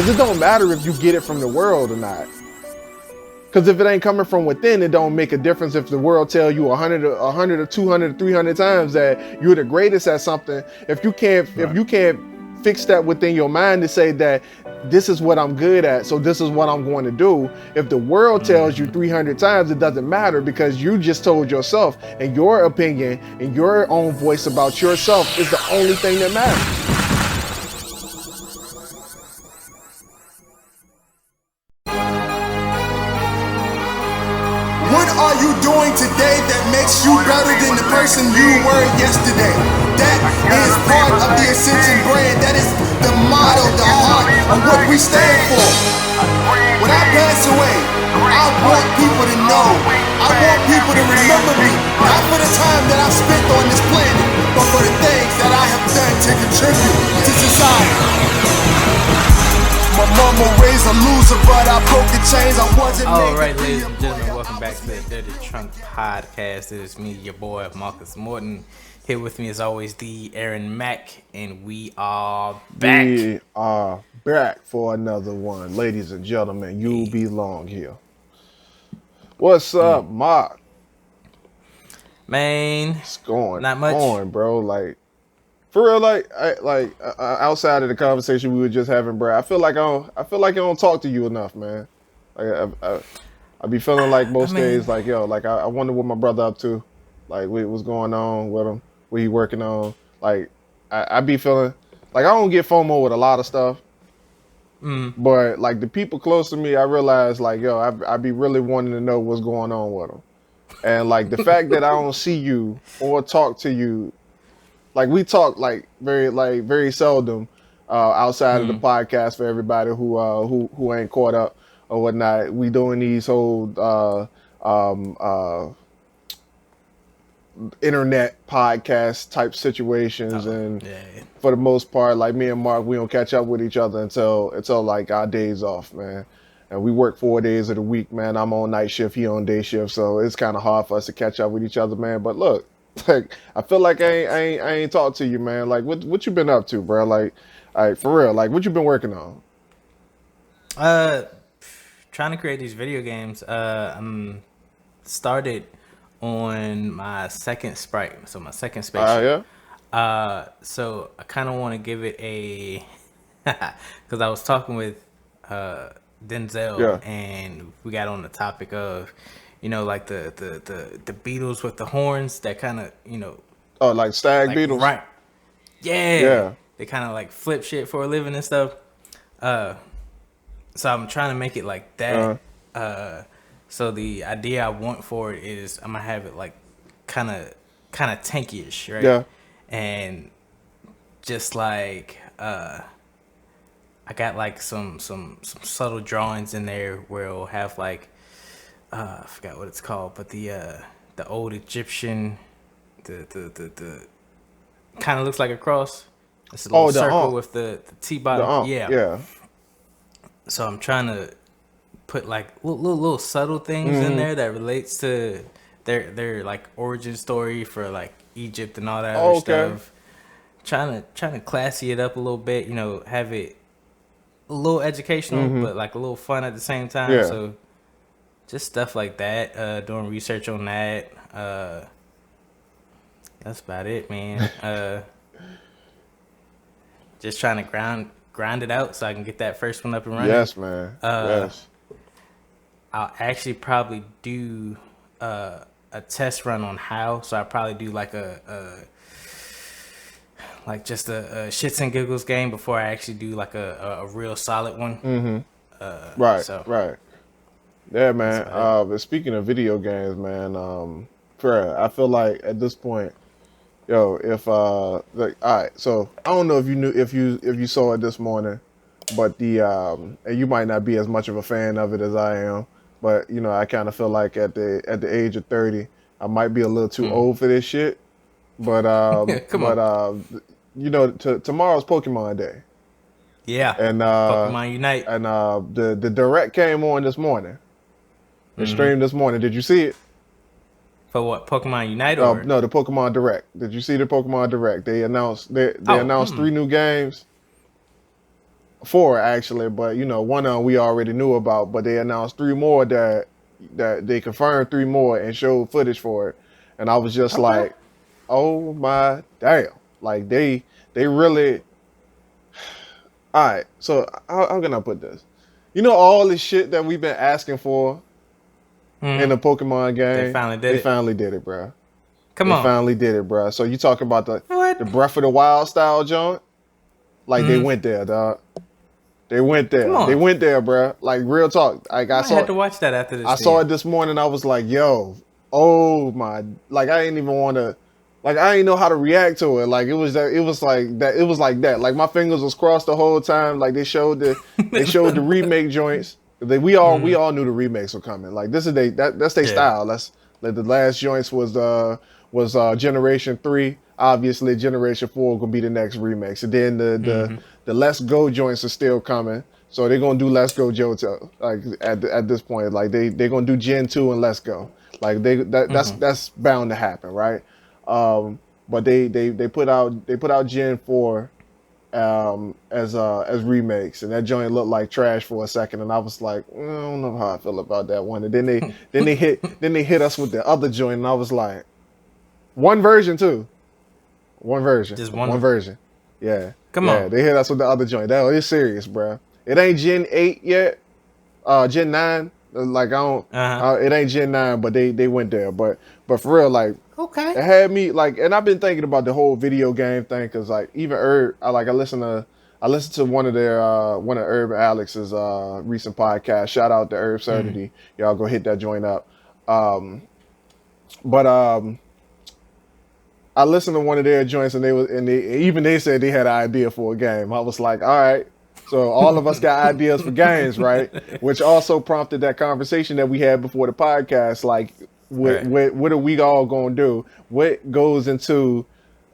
Because it don't matter if you get it from the world or not. Because if it ain't coming from within, it don't make a difference if the world tell you 100 or 200 or 300 times that you're the greatest at something. If you can't fix that within your mind to say that this is what I'm good at, so this is what I'm going to do. If the world tells you 300 times, it doesn't matter, because you just told yourself, and your opinion and your own voice about yourself is the only thing that matters. What are you doing today that makes you better than the person you were yesterday? That is part of the Ascension brand. That is the motto, the heart of what we stand for. When I pass away, I want people to know. I want people to remember me, not for the time that I've spent on this planet, but for the things that I have done to contribute to society. My mama raised a loser, but I broke the chains. I wasn't. All right, ladies and gentlemen, welcome back to the Dirty Trunk Podcast. It is me, your boy Marcus Morton. Here with me, as always, the Aaron Mack, and we are back. We are back for another one, ladies and gentlemen. You belong here. What's up, Mark? Man, It's going not much. on, bro. Like, for real, outside of the conversation we were just having, bro. I feel like I don't talk to you enough, man. Like, I be feeling like most days, like, yo, like I wonder what my brother up to, like what's going on with him, what he working on. Like, I be feeling like I don't get FOMO with a lot of stuff, but like the people close to me, I realize, like, yo, I be really wanting to know what's going on with them, and like the fact that I don't see you or talk to you. Like, we talk very seldom outside of the podcast. For everybody who ain't caught up or whatnot, we doing these whole internet podcast type situations, and for the most part, like me and Mark, we don't catch up with each other until like our days off, man. And we work 4 days of the week, man. I'm on night shift, he on day shift, so it's kind of hard for us to catch up with each other, man. But look. Like, I feel like I ain't talked to you, man. Like, what you been up to, bro? Like, for real, like, what you been working on? Trying to create these video games. I'm started on my second sprite, so my second spaceship. Yeah. So I kind of want to give it a, because I was talking with Denzel, and we got on the topic of, you know, like the beetles with the horns that kind of, you know. Oh, like stag beetles? Right. Yeah. They kind of like flip shit for a living and stuff. So I'm trying to make it like that. So the idea I want for it is I'm going to have it like kind of tanky-ish, right? Yeah. And just like, I got like some subtle drawings in there where it'll have like, I forgot what it's called, but the old Egyptian, the kind of looks like a cross. It's a little circle with the T bottom. Yeah. So I'm trying to put like little subtle things in there that relates to their like origin story for like Egypt and all that other stuff. Trying to classy it up a little bit, you know, have it a little educational, but like a little fun at the same time. Yeah. So. Just stuff like that, doing research on that. That's about it, man. Just trying to grind it out so I can get that first one up and running. Yes, man. Yes. I'll actually probably do a test run on how. So I'll probably do like just a shits and giggles game before I actually do like a real solid one. Right. Yeah, man. But speaking of video games, man, I feel like at this point, yo, if all right, so I don't know if you saw it this morning, but and you might not be as much of a fan of it as I am, but you know, I kind of feel like at the age of 30, I might be a little too old for this shit. But you know, tomorrow's Pokemon Day. Yeah. And Pokemon Unite. And the direct came on this morning. The stream this morning. Did you see it? For what? Pokemon Unite or no, the Pokemon Direct. Did you see the Pokemon Direct? They announced 3 new games. 4 actually, but one of them we already knew about. But they announced 3 more that they confirmed 3 more and showed footage for it, and I was just Okay. like, oh my damn! Like they really. All right, so how can I put this? All this shit that we've been asking for in Hmm. the Pokemon They game, finally did they it. finally did it, bro. Come They on. finally did it, bro. So you talking about the What? Breath of the Wild style joint? Like they Hmm. went there, dog. They went Come there. They on. went there, bro. Like real talk. Like I might have to watch that after I this saw then. it this morning. I was like, yo, oh my, like I didn't even want to, like I didn't know how to react to it. Like it was like that. It was like that. Like my fingers was crossed the whole time. Like they showed the remake joints. We Hmm. all knew the remakes were coming. Like this is that's their Yeah. style. That's like the last joints was Generation 3. Obviously, Generation 4 gonna be the next remakes, and then Hmm. the Let's Go joints are still coming. So they're gonna do Let's Go Johto. Like at this point, like they're gonna do Gen 2 and Let's Go. Like Hmm. that's bound to happen, right? But they put out Gen 4 as remakes, and that joint looked like trash for a second, and I was like, I don't know how I feel about that one. And then they hit us with the other joint, and I was like, one version too. Just One one. version. Yeah, Come yeah. on. They hit us with the other joint. That is serious, bro. It ain't Gen 8 yet. Gen 9. Like I don't. Uh huh. It ain't Gen 9, but they went there. But for real, like Okay. it had me like, and I've been thinking about the whole video game thing because like even Herb, I listened to one of Herb and Alex's recent podcasts. Shout out to Herb Hmm. Certainty. Y'all go hit that joint up. Um, but I listened to one of their joints and they said they had an idea for a game. I was like, all right. So all of us got ideas for games, right? Which also prompted that conversation that we had before the podcast. Like, Right. what are we all gonna do? What goes into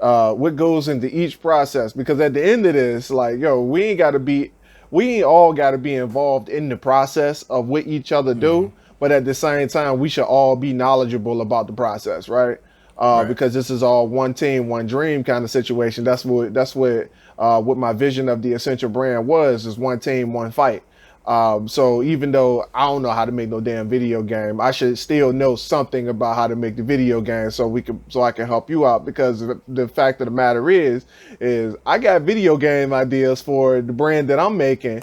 each process? Because at the end of this, like, yo, we ain't all gotta be involved in the process of what each other Hmm. do, but at the same time, we should all be knowledgeable about the process, right? Right. Because this is all one team, one dream kind of situation. What my vision of the Essential brand was is one team, one fight. So even though I don't know how to make no damn video game, I should still know something about how to make the video game so I can help you out. Because the fact of the matter is I got video game ideas for the brand that I'm making,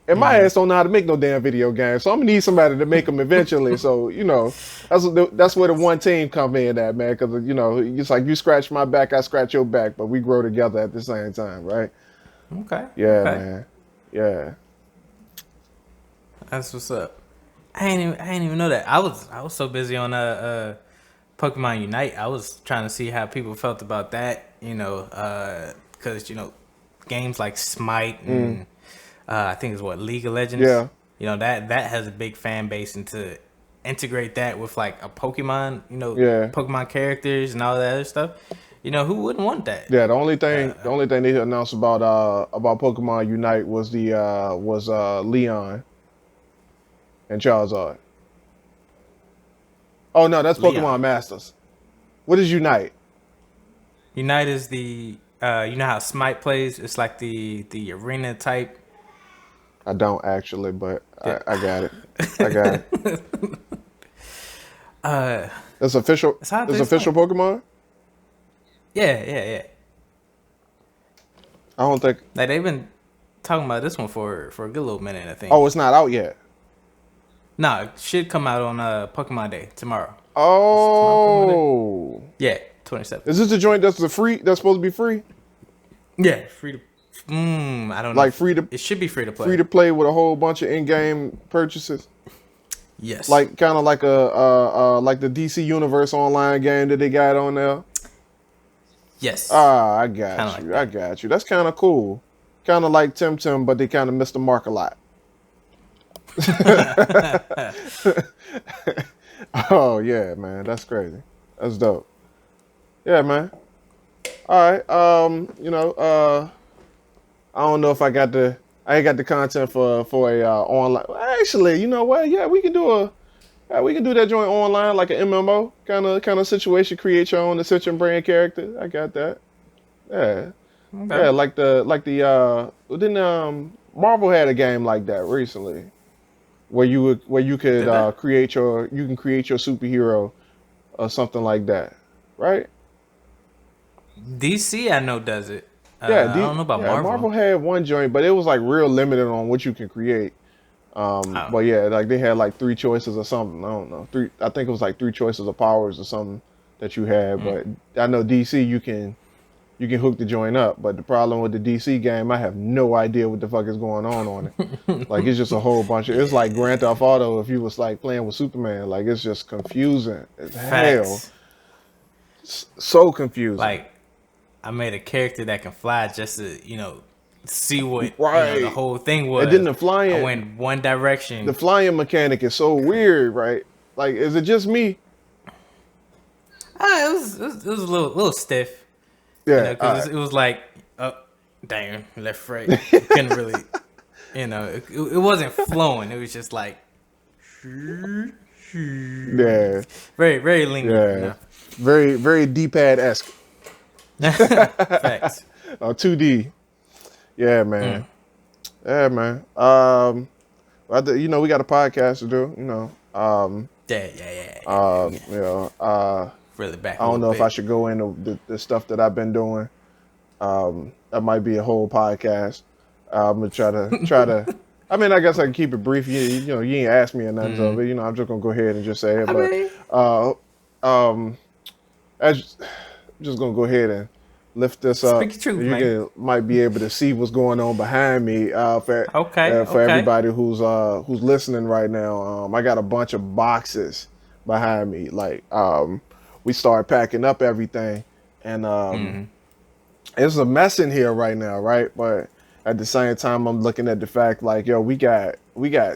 and my Hmm. ass don't know how to make no damn video game. So I'm gonna need somebody to make them eventually. So that's where the one team come in at, man. Because it's like you scratch my back, I scratch your back, but we grow together at the same time, right? Okay. Yeah, Okay. man. Yeah. That's what's up. I ain't even know that. I was so busy on Pokemon Unite. I was trying to see how people felt about that. Because games like Smite Mm, and I think it's what League of Legends. yeah. That has a big fan base, and to integrate that with like a Pokemon, Yeah. Pokemon characters and all that other stuff. Who wouldn't want that? Yeah. The only thing they announced about Pokemon Unite was the was Leon and Charizard. Oh no, that's Leon. Pokemon Masters. What is Unite? Unite is the you know how Smite plays? It's like the arena type. I don't actually, but Yeah. I got it. I got it. It's official. It's hard to It's official explain. Pokemon. Yeah, yeah, yeah. I don't think. Like they've been talking about this one for a good little minute, I think. Oh, it's not out yet. Nah, it should come out on Pokemon Day tomorrow. Is it tomorrow Pokemon Day? Oh, Yeah, 27th. is this the joint that's the free? That's supposed to be free? Yeah, free to. I don't know. Like It should be free to free play. to play with a whole bunch of in-game purchases. Yes. Like kind of like the DC Universe online game that they got on there. Yes. Ah, I Kind of got like you. I that. got you. That's kind of cool. Kind of like Tim, but they kind of missed the mark a lot. Oh yeah, man, that's crazy. That's dope. Yeah, man. All right. I don't know if I ain't got the content for a online. Actually, you know what? Yeah, we can do that joint online like an MMO kind of situation. Create your own Ascension brand character. I got that. Yeah, Okay. yeah. Like the then Marvel had a game like that recently, where you could Did that? create your superhero or something like that, right? DC, I know does it. Yeah, I don't know about Marvel Marvel. had one joint, but it was like real limited on what you can create. Oh, But yeah, like they had like three choices or something. I don't know. Three, I think it was like three choices of powers or something that you had. But I know DC, you can hook the joint up. But the problem with the DC game, I have no idea what the fuck is going on it. Like it's just a whole bunch of. It's like Grand yeah. Theft Auto if you was like playing with Superman. Like it's just confusing as hell. Facts. So confusing. Like, I made a character that can fly just to, see what, the Right. whole thing And then was. I went one the direction. flying mechanic is so weird, right? Like, is it just me? It was a little stiff, Yeah. All because right. it was like, oh, damn, left, right. You couldn't really, it wasn't flowing. It was just like, Yeah. very, very linear, Yeah. Very, very D-pad esque. Facts. 2D. Yeah, man. Yeah, man. We got a podcast to do. Yeah, yeah, yeah. You know. Really back I a don't little know if I bit. should go into the stuff that I've been doing. That might be a whole podcast. I'm gonna try to. I mean, I guess I can keep it brief. You ain't asked me or nothing, so but, I'm just gonna go ahead and just say it. I But mean, uh, um, as I'm just gonna go ahead and lift this up. speak your truth, You man. can might be able to see what's going on behind me. Okay, For okay. everybody who's listening right now, I got a bunch of boxes behind me. Like we started packing up everything, and it's a mess in here right now, right? But at the same time, I'm looking at the fact like, yo, we got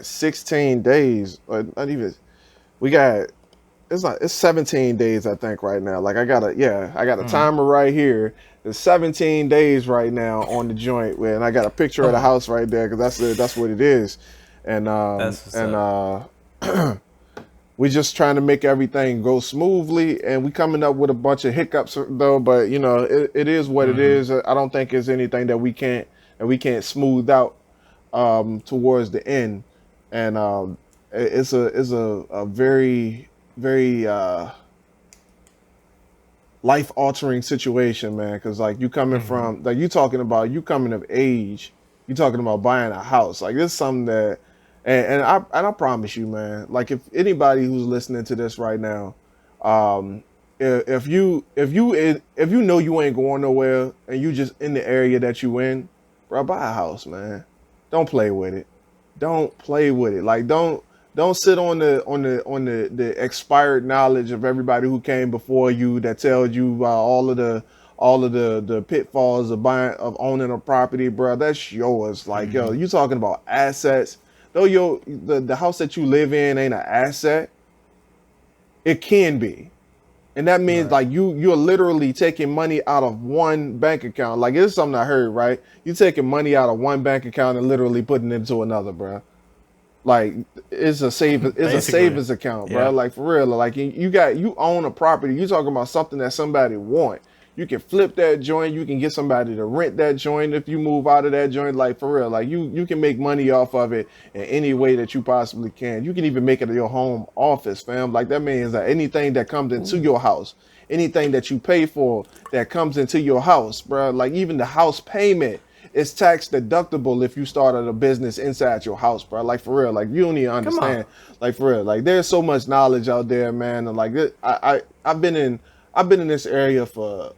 16 days, or not even. We got it's 17 days I think right now. Like I got a timer right here. There's 17 days right now on the joint, and I got a picture of the Oh, house right there because that's what it is, and that's what's up. we just trying to make everything go smoothly, and we coming up with a bunch of hiccups though. But it is what it is. I don't think it's anything that we can't smooth out towards the end, and it's a very very life altering situation, man. Because like you coming from like you coming of age, you talking about buying a house. Like this is something that, and I promise you, man. Like if anybody who's listening to this right now, um, if you know you ain't going nowhere and you just in the area that you in, bro, buy a house, man. Don't play with it. Don't play with it. Like don't sit on the expired knowledge of everybody who came before you that tells you all of the pitfalls of owning a property, bro. That's yours. Like yo, you talking about assets. Though the house that you live in ain't an asset, it can be. And that means Right. like you're literally taking money out of one bank account. Like it's something I heard, right? You taking money out of one bank account and literally putting it into another, bro. Like it's a Basically. savings account, bro. Yeah. Like for real. Like you own a property. You talking about something that somebody want. You can flip that joint. You can get somebody to rent that joint if you move out of that joint. Like for real. Like you can make money off of it in any way that you possibly can. You can even make it your home office, fam. Like that means that anything that comes into your house, anything that you pay for that comes into your house, bro. Like even the house payment is tax deductible if you started a business inside your house, bro. Like for real, like you don't even Come on. understand. Like for real, like there's so much knowledge out there, man. And like I've been in this area for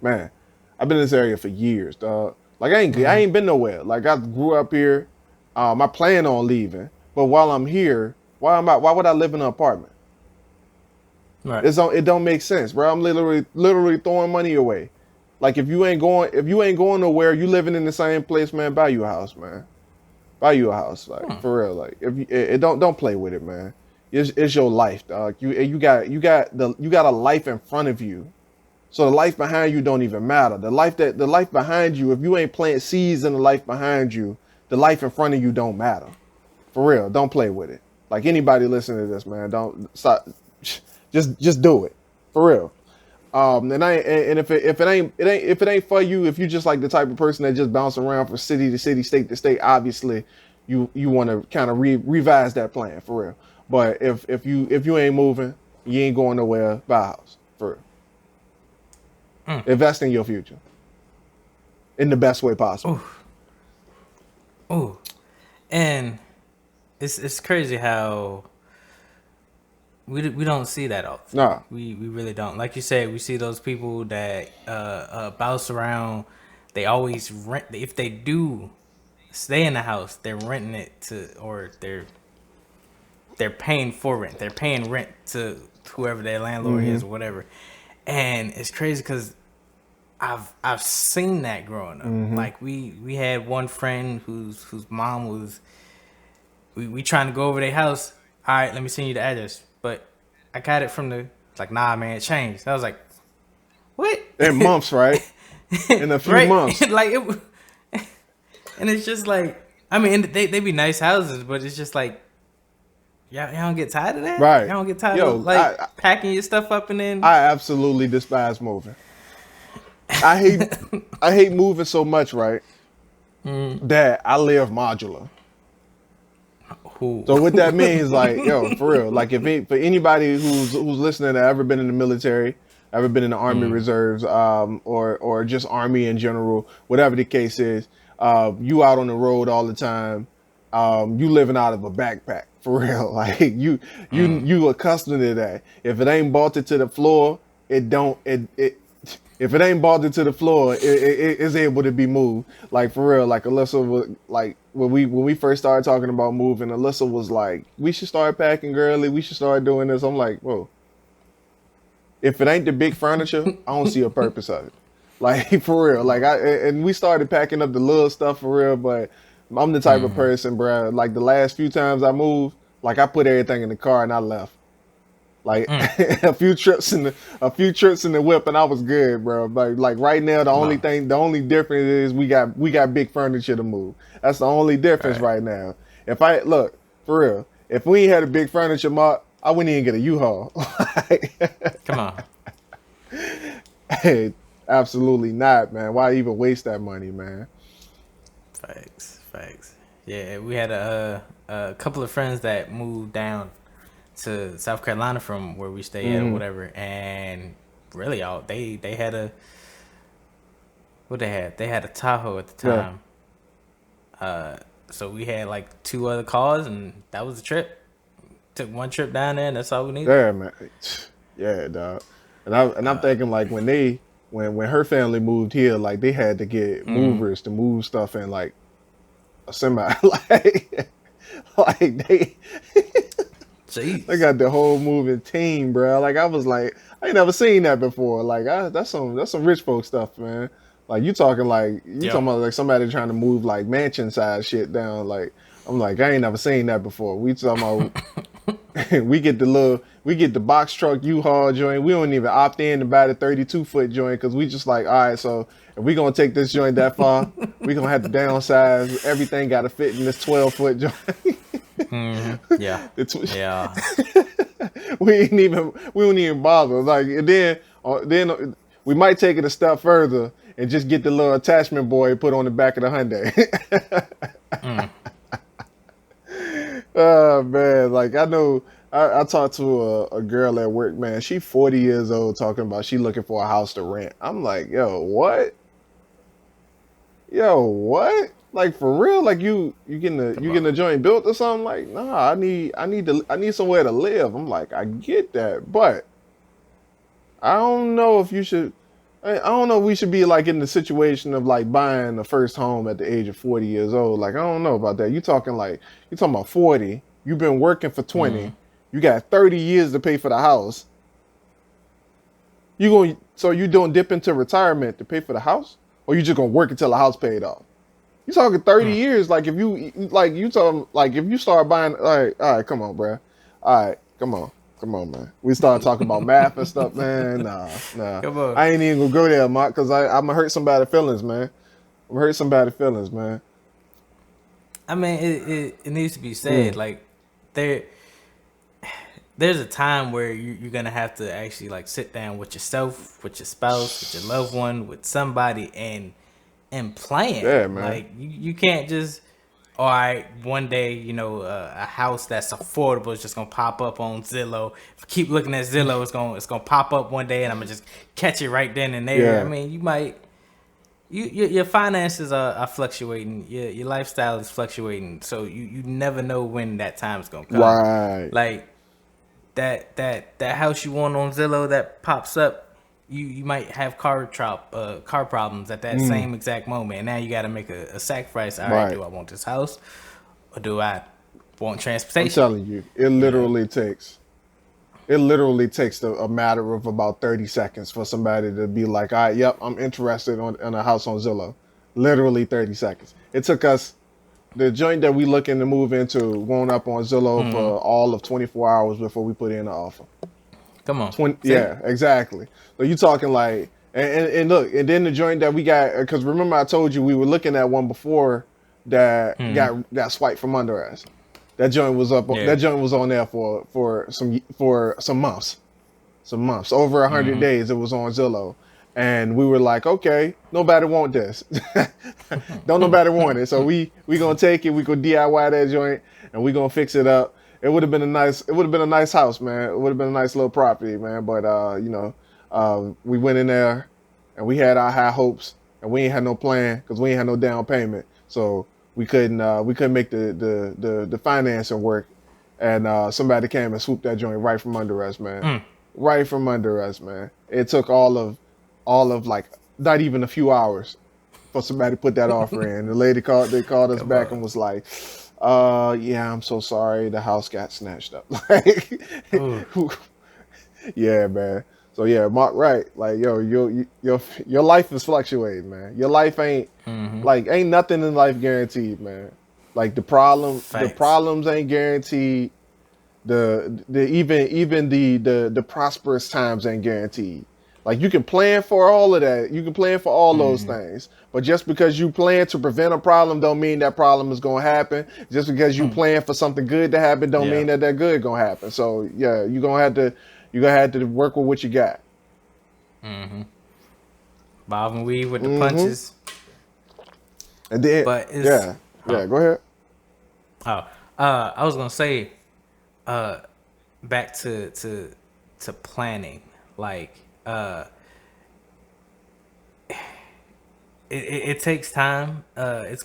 man, I've been in this area for years, dog. Like I ain't been nowhere. Like I grew up here. I plan on leaving, but while I'm here, why would I live in an apartment? Right. It don't make sense, bro. I'm literally throwing money away. Like if you ain't going nowhere, you living in the same place, man. Buy you a house, man. Buy you a house, like for real. Like if you, don't play with it, man. It's your life, dog. You got a life in front of you. So the life behind you don't even matter. The life behind you, if you ain't planting seeds in the life behind you, the life in front of you don't matter. For real, don't play with it. Like anybody listening to this, man, don't stop. Just do it. For real. And if it ain't for you, if you just like the type of person that just bounce around from city to city, state to state, obviously you want to kind of revise that plan for real. But if you ain't moving, you ain't going nowhere. Buy a house for real. Invest in your future in the best way possible. Ooh, and it's crazy how we don't see that often. Nah. We really don't. Like you said, we see those people that bounce around. They always rent. If they do stay in the house, they're renting it to, or they're paying for rent. They're paying rent to whoever their landlord is or whatever. And it's crazy because I've seen that growing up. Like we had one friend whose mom was we trying to go over their house. All right, let me send you the address. But I got it from it's like, nah, man, it changed. I was like, what? In months, right? In a few Right? months. Like it, and it's just like, I mean, they be nice houses, but it's just like, y'all don't get tired of that? Right. Y'all don't get tired Yo, of like packing your stuff up and then I absolutely despise moving. I hate moving so much, right? That I live modular. So what that means, like, yo, for real, like for anybody who's listening that ever been in the military, ever been in the Army Reserves, or just Army in general, whatever the case is, you out on the road all the time, you living out of a backpack for real. Like you accustomed to that. If it ain't bolted to the floor, if it ain't bolted to the floor, it is able to be moved. Like for real, like Alyssa was like when we first started talking about moving, Alyssa was like, we should start packing girly, we should start doing this. I'm like, whoa. If it ain't the big furniture, I don't see a purpose of it. Like for real. Like and we started packing up the little stuff for real, but I'm the type of person, bro. Like the last few times I moved, like I put everything in the car and I left. Like a few trips in the whip and I was good, bro. Like right now, the only difference is we got big furniture to move. That's the only difference right now. If I look for real, if we ain't had a big furniture, Mark, I wouldn't even get a U-Haul. come on. Hey, absolutely not, man. Why even waste that money, man? Facts. Yeah, we had a couple of friends that moved down to South Carolina from where we stay at or whatever, and really all they had what they had a Tahoe at the time. So we had like 2 other cars and that was the trip. Took 1 trip down there and that's all we needed. Yeah, man. Yeah, dog. And I'm thinking like when her family moved here, like they had to get movers to move stuff in like a semi, like they Jeez. they got the whole moving team, bro. Like I was like, I ain't never seen that before. Like that's some rich folk stuff, man. Like you talking about like somebody trying to move like mansion size shit down. Like I'm like, I ain't never seen that before. We talking about we get the box truck U-Haul joint. We don't even opt in to buy the 32-foot joint because we just like, all right, so if we gonna take this joint that far, we gonna have to downsize. Everything got to fit in this 12-foot joint. Yeah. Yeah. We don't even bother. Like and then we might take it a step further and just get the little attachment boy put on the back of the Hyundai. Oh man, like I know I talked to a girl at work, man. She 40 years old talking about she looking for a house to rent. I'm like, yo, what? Like for real? Like you getting a joint built or something? Like, nah, I need somewhere to live. I'm like, I get that, but I don't know if you should. I don't know if we should be like in the situation of like buying the first home at the age of 40 years old. Like I don't know about that. You talking about 40. You've been working for 20. You got 30 years to pay for the house. So you don't dip into retirement to pay for the house, or you just gonna work until the house paid off? You talking 30 years? Like if you start buying, all right, come on, bro. All right, come on, man. We start talking about math and stuff, man. Nah. Come on. I ain't even gonna go there, Mark, because I'm gonna hurt somebody's feelings, man. I mean, it needs to be said. Like there's a time where you're gonna have to actually like sit down with yourself, with your spouse, with your loved one, with somebody, and plan. Yeah, man. Like you can't just, all right, one day, a house that's affordable is just gonna pop up on Zillow. If you keep looking at Zillow, it's gonna pop up one day, and I'm gonna just catch it right then and there. I Yeah. mean, you might, your finances are fluctuating. Your lifestyle is fluctuating, so you never know when that time's gonna come. Right. Like that house you want on Zillow that pops up. You might have car problems at that same exact moment. And now you got to make a sacrifice. All right, Right. do I want this house or do I want I'm transportation? telling you, it literally takes a matter of about 30 seconds for somebody to be like, all right, yep, I'm interested in a house on Zillow. Literally 30 seconds. It took us, the joint that we looking to move into, going up on Zillow for all of 24 hours before we put in an offer. Come on. 20, See? yeah, exactly. So you talking like, and look, and then the joint that we got, because remember I told you we were looking at one before that got swiped from under us. That joint was up. Yeah. That joint was on there for some months, over 100 days. It was on Zillow, and we were like, okay, nobody want this. Don't nobody want it. So we gonna take it. We gonna DIY that joint, and we gonna fix it up. It would have been a nice house, man. It would have been a nice little property, man. But we went in there, and we had our high hopes, and we ain't had no plan because we ain't had no down payment. So we couldn't make the financing work, and somebody came and swooped that joint right from under us, man. Right from under us, man. It took all of like not even a few hours for somebody to put that offer in. The lady called us back and was like, yeah, I'm so sorry, the house got snatched up. Like, yeah, man. So yeah, Mark, right? Like, yo, your life is fluctuating, man. Your life ain't ain't nothing in life guaranteed, man. Like the problems ain't guaranteed. Even the prosperous times ain't guaranteed. Like you can plan for all of that. You can plan for all those things. But just because you plan to prevent a problem don't mean that problem is going to happen. Just because you plan for something good to happen don't mean that good going to happen. So yeah, you're going to have to work with what you got. Bob and weave with the punches. And then But it's, yeah, go ahead. I was going to say back to planning, like it takes time. It's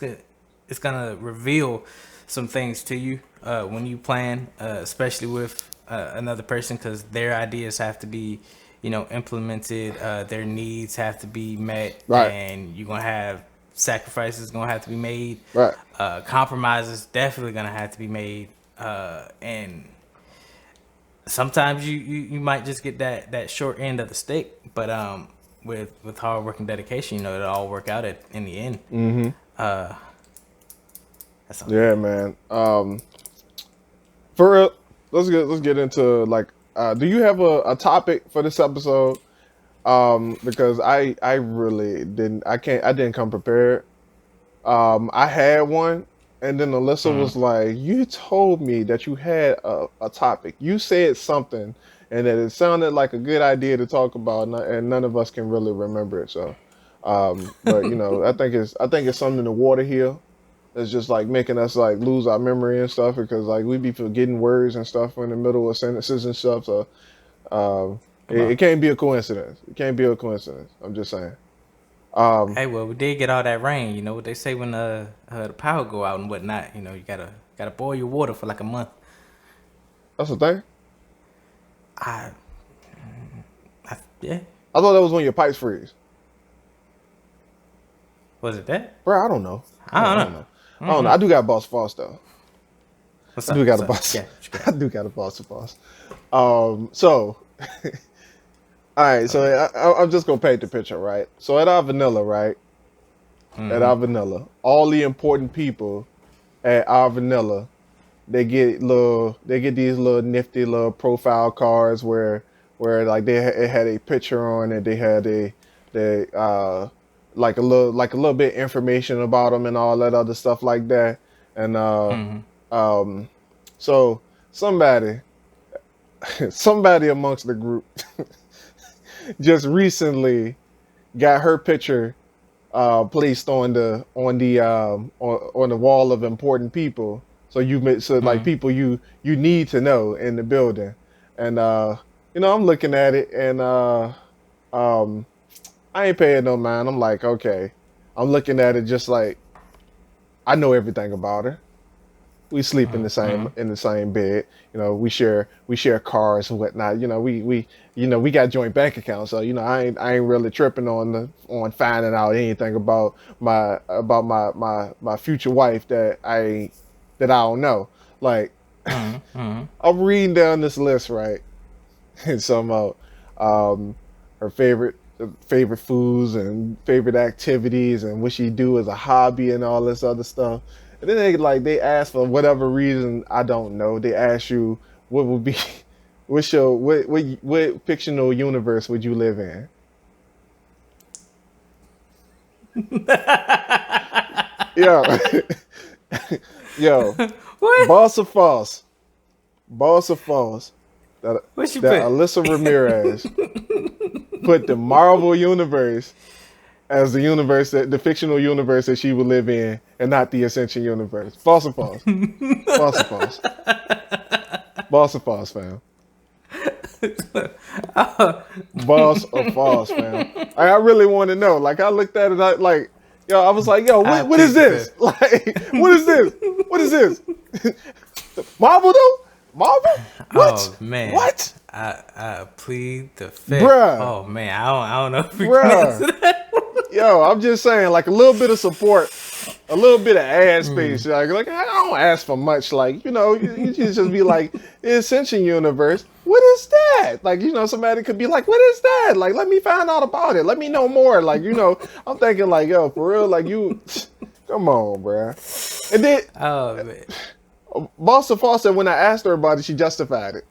gonna reveal some things to you when you plan, especially with another person, because their ideas have to be, implemented. Their needs have to be met, Right. and you're gonna have sacrifices gonna have to be made. Right. Compromises definitely gonna have to be made, and sometimes you might just get that short end of the stick, but with hard work and dedication, it'll all work out in the end. That's all. Yeah, man. For real, let's get into like, do you have a topic for this episode? Because I really didn't come prepared. I had one, and then Alyssa was like, "You told me that you had a topic. You said something, and that it sounded like a good idea to talk about, and none of us can really remember it." So, but I think it's something in the water here that's just like making us like lose our memory and stuff, because like we be forgetting words and stuff in the middle of sentences and stuff. So, it can't be a coincidence. It can't be a coincidence. I'm just saying. Hey, well, we did get all that rain. You know what they say when the power go out and whatnot. You gotta boil your water for like a month. That's the thing. Yeah. I thought that was when your pipes freeze. Was it that? Bro, I don't know. I don't know. I don't know. I do got boss boss though. What's I up? do got a What's boss. up? Yeah, what you got? I do got a boss boss. So, all right. So I'm just gonna paint the picture, right? So at our vanilla, right? At our vanilla, all the important people at our vanilla, they get these little nifty little profile cards where like it had a picture on it. They had like a little bit information about them and all that other stuff like that. And so somebody somebody amongst the group just recently got her picture placed on the wall of important people. So like Mm. people you need to know in the building, and I'm looking at it, and um, I ain't paying no mind. I'm like, okay, I'm looking at it just like I know everything about her. We sleep in the same Mm. bed. We share cars and whatnot. We got joint bank accounts. So I ain't really tripping on finding out anything about my future wife that I don't know. Like Mm. Mm. I'm reading down this list, right? And somehow um her favorite foods and favorite activities and what she do as a hobby and all this other stuff. And then they ask for whatever reason I don't know. They ask you what would be what fictional universe would you live in? Yo, yo, What? boss of false, boss of false. That What you that put? Alyssa Ramirez put the Marvel universe as the fictional universe that she would live in, and not the Ascension universe. False or false? False or false? False or false, fam? False or false, fam? I really want to know. Like I looked at it, I was like, yo, I what is plead the this? fifth. Like, what is this? What is this? Marvel though? Marvel? What? Oh man, What? I plead the fifth. Bruh, Oh man, I don't know if we can bruh. answer that. Yo, I'm just saying, like a little bit of support, a little bit of ad space. Like I don't ask for much. Like you just be like the Ascension universe. What is that? Like somebody could be like, what is that? Like let me find out about it. Let me know more. Like I'm thinking like, yo, for real, like come on, bruh. And then Oh man. Boston Foster, when I asked her about it, she justified it.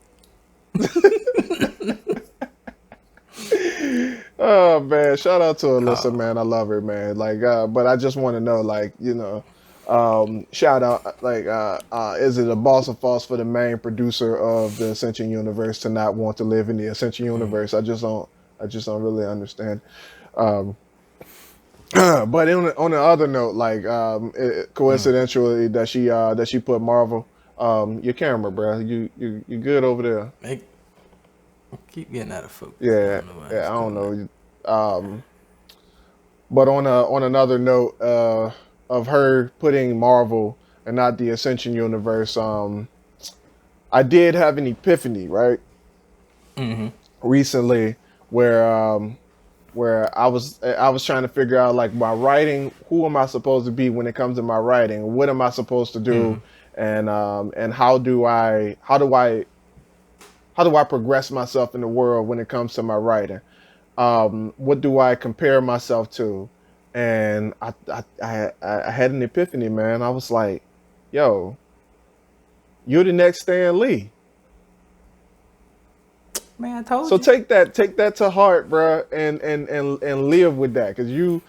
Oh man, shout out to Alyssa, Oh man. I love her, man. Like, but I just want to know, like, shout out, like, is it a boss or false for the main producer of the Ascension universe to not want to live in the Ascension universe? I just don't really understand. Um, but on the other note, like, coincidentally that she put Marvel, your camera, bro, you good over there? make keep getting out of focus. I Yeah, don't know why yeah, it's I don't doing that. know. But on another note, of her putting Marvel and not the Ascension universe, I did have an epiphany, right? Mm-hmm. Recently, where I was trying to figure out like my writing, who am I supposed to be when it comes to my writing? What am I supposed to do? Mm. And how do I progress myself in the world when it comes to my writing? What do I compare myself to? And I had an epiphany, man. I was like, yo, you're the next Stan Lee. Man, I told So you. take that to heart, bro, and live with that, cause you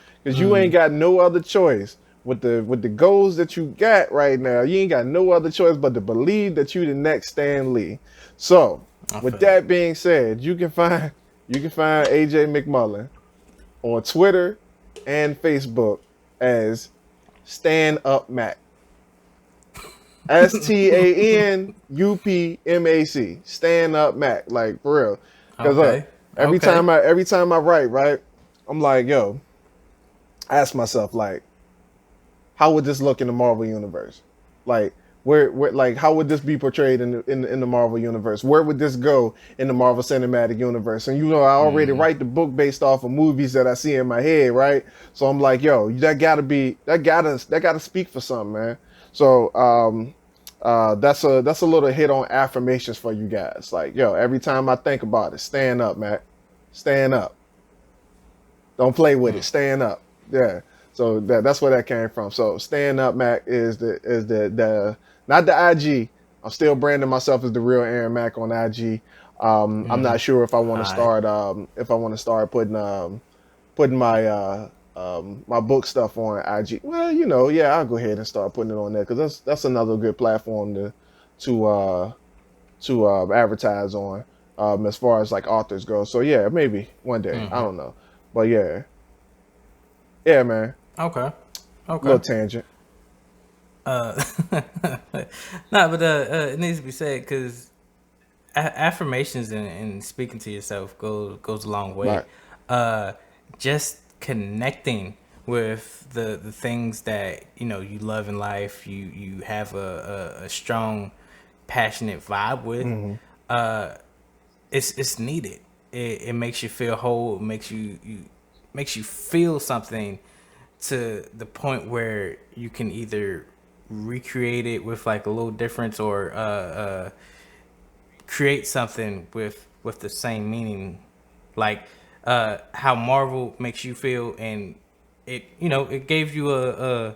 ain't Mm. got no other choice with the goals that you got right now. You ain't got no other choice but to believe that you the next Stan Lee. So I with feel that being said, you can find AJ McMullen on Twitter and Facebook as Stand Up Mac. STANUPMAC. Stand Up Mac. Like for real. Cause okay. every Okay. time I write, right, I'm like, yo, ask myself, like, how would this look in the Marvel universe? Like, where like how would this be portrayed in the Marvel universe? Where would this go in the Marvel Cinematic Universe? And I already Mm. write the book based off of movies that I see in my head, right? So I'm like, yo, that gotta speak for something, man. So that's a little hit on affirmations for you guys. Like, yo, every time I think about it, stand up, Matt. Stand up. Don't play with it. Mm. Stand up. Yeah. So that's where that came from. So stand up, Mac is the not the IG. I'm still branding myself as the real Aaron Mac on IG. I'm Mm. not sure if I want to Alright. start putting my book stuff on IG. Well, yeah, I'll go ahead and start putting it on there because that's another good platform to to advertise on, as far as like authors go. So yeah, maybe one day. I don't know, but yeah, yeah, man. Okay. Little Okay. tangent. Uh, nah, but it needs to be said because affirmations and speaking to yourself goes a long way. Right. Uh, just connecting with the things that you love in life, you have a strong, passionate vibe with. Hmm. Uh, it's needed. It makes you feel whole. It makes you feel something to the point where you can either recreate it with like a little difference or create something with the same meaning, like how Marvel makes you feel, and it gave you a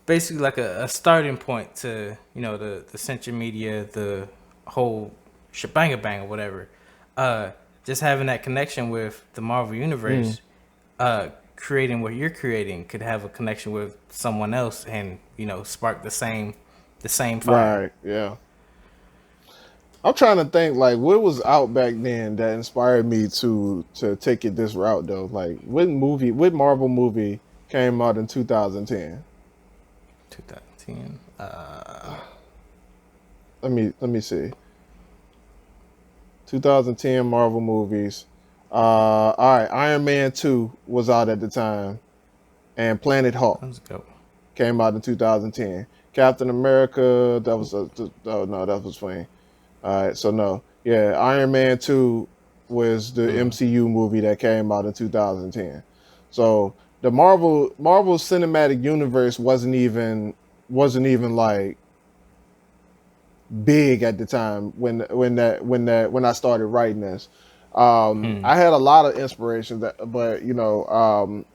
basically like a starting point to the Central Media, the whole shebang bang or whatever. Uh, just having that connection with the Marvel Mm. universe, creating what you're creating could have a connection with someone else, and spark the same fire. Right. Yeah. I'm trying to think like what was out back then that inspired me to take it this route though. Like what Marvel movie came out in 2010? 2010. Let me see. 2010 Marvel movies. All right, Iron Man 2 was out at the time, and Planet Hulk Let's go. came out in 2010. Captain America, that was oh no, that was funny. All right, so no, yeah, Iron Man 2 was the MCU movie that came out in 2010. So the Marvel Cinematic Universe wasn't even like big at the time when I started writing this. I had a lot of inspiration but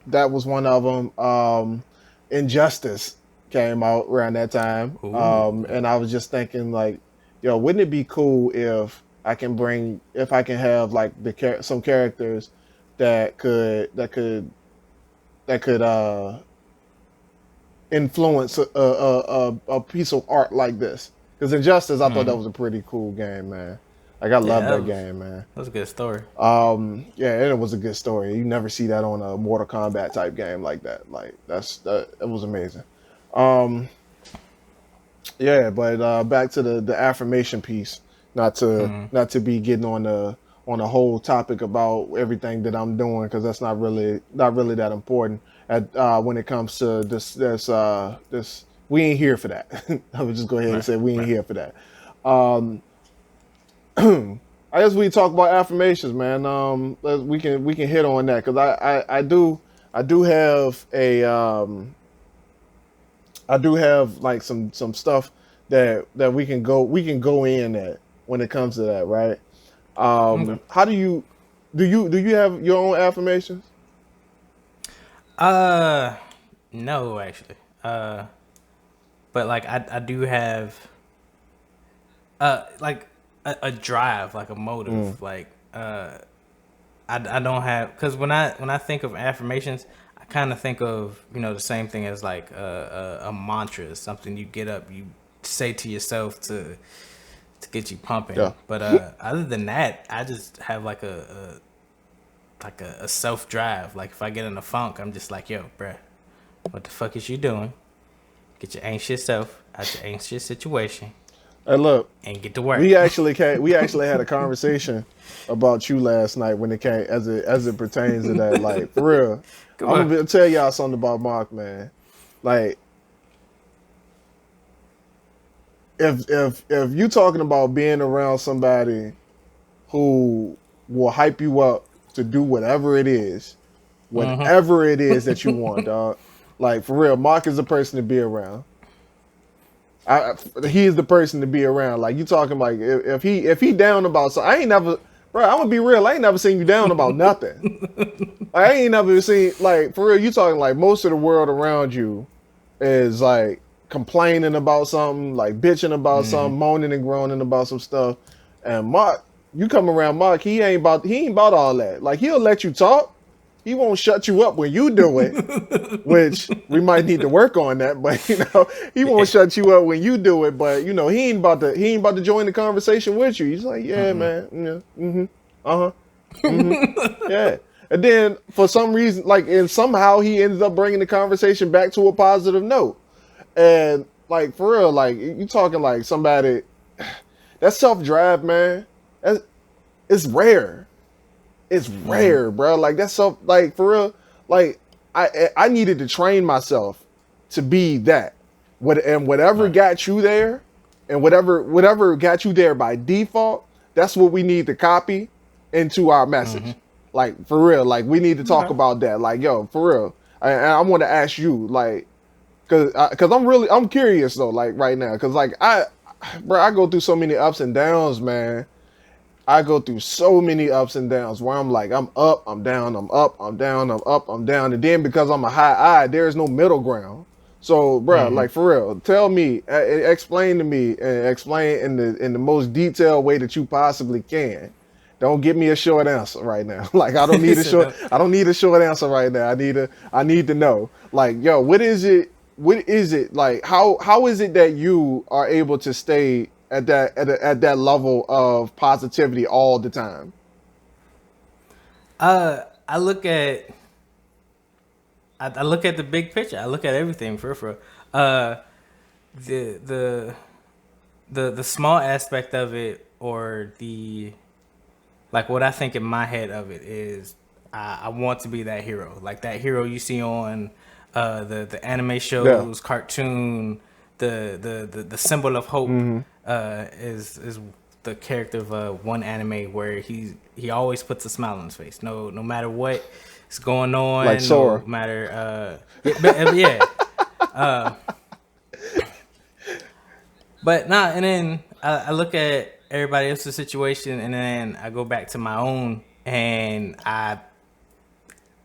that was one of them. Injustice came out around that time, Ooh. and I was just thinking like, yo, wouldn't it be cool if I can have like some characters that could influence a piece of art like this. Because Injustice, I thought that was a pretty cool game, man. Like I Yeah, love that game, man. that was a good story. Yeah, and it was a good story. You never see that on a Mortal Kombat type game like that. Like that was amazing. Um, yeah, but back to the affirmation piece. Not to be getting on the whole topic about everything that I'm doing because that's not really that important at when it comes to this we ain't here for that. I would just go ahead and Right, say we ain't right. here for that. Um, I guess we talk about affirmations, man. We can hit on that because I do have like some stuff that we can go in at when it comes to that, right? Okay. How do you have your own affirmations? Uh, no, actually. But like I do have like a drive, like a Mm, motive, like I don't have, because when I think of affirmations, I kind of think of the same thing as like a mantra, something you get up, you say to yourself to get you pumping. yeah. But other than that, I just have like a self drive. Like if I get in a funk, I'm just like, yo, bruh, what the fuck is you doing? Get your anxious self out your anxious situation Hey, look, and get to work. we actually had a conversation about you last night when it came as it pertains to that. Like for real, Come I'm on. gonna tell y'all something about Mark, man. Like if you talking about being around somebody who will hype you up to do whatever it is that you want, dog. Like for real, Mark is the person to be around. He is the person to be around. Like you talking like if he down about something, I ain't never, bro. I'm gonna be real. I ain't never seen you down about nothing. I ain't never seen like for real. You talking like most of the world around you is like complaining about something, like bitching about something, moaning and groaning about some stuff. And Mark, you come around Mark, he ain't about all that. Like he'll let you talk. he won't shut you up when you do it, which we might need to work on that. But he won't shut you up when you do it. But he ain't about to join the conversation with you. He's like, yeah, man, yeah, uh huh, yeah. And then for some reason, and somehow he ends up bringing the conversation back to a positive note. And like for real, like you talking like somebody that self-drive, man. It's rare. It's rare, bro. Like that's so like for real. Like I needed to train myself to be that. Whatever got you there, and whatever got you there by default, that's what we need to copy into our message. Like for real. Like we need to talk about that. Like yo, for real. I want to ask you, like, cause I'm curious though, like right now, cause like I go through so many ups and downs, man. I go through so many ups and downs where I'm like, I'm up, I'm down, I'm up, I'm down, I'm up, I'm down. And then because I'm a high I, there is no middle ground. So, bro, like for real, tell me, explain to me, and explain in the most detailed way that you possibly can. Don't give me a short answer right now. Like I don't need a short answer right now. I need to know. Like, yo, what is it? Like how is it that you are able to stay at that level of positivity all the time? I look at the big picture. I look at everything for the small aspect of it, or the like what I think in my head of it is I want to be that hero, like that hero you see on the anime shows, cartoon. The symbol of hope is the character of one anime where he always puts a smile on his face, no matter what is going on, like Sora. No matter yeah. But nah, and then I look at everybody else's situation, and then I go back to my own, and I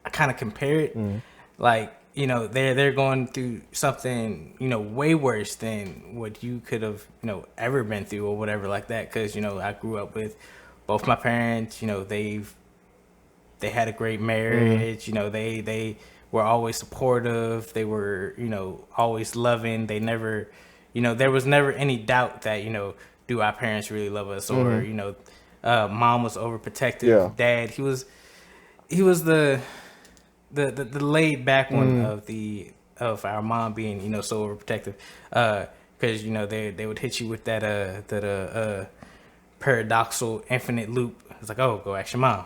kind of compare it, like. They're going through something, way worse than what you could have, ever been through or whatever like that. Because, I grew up with both my parents, they had a great marriage, they were always supportive. They were, always loving. They never, there was never any doubt that, do our parents really love us? Or, mom was overprotective. Yeah. Dad, he was the laid back one of our mom being so overprotective, because they would hit you with that paradoxical infinite loop. It's like, oh, go ask your mom,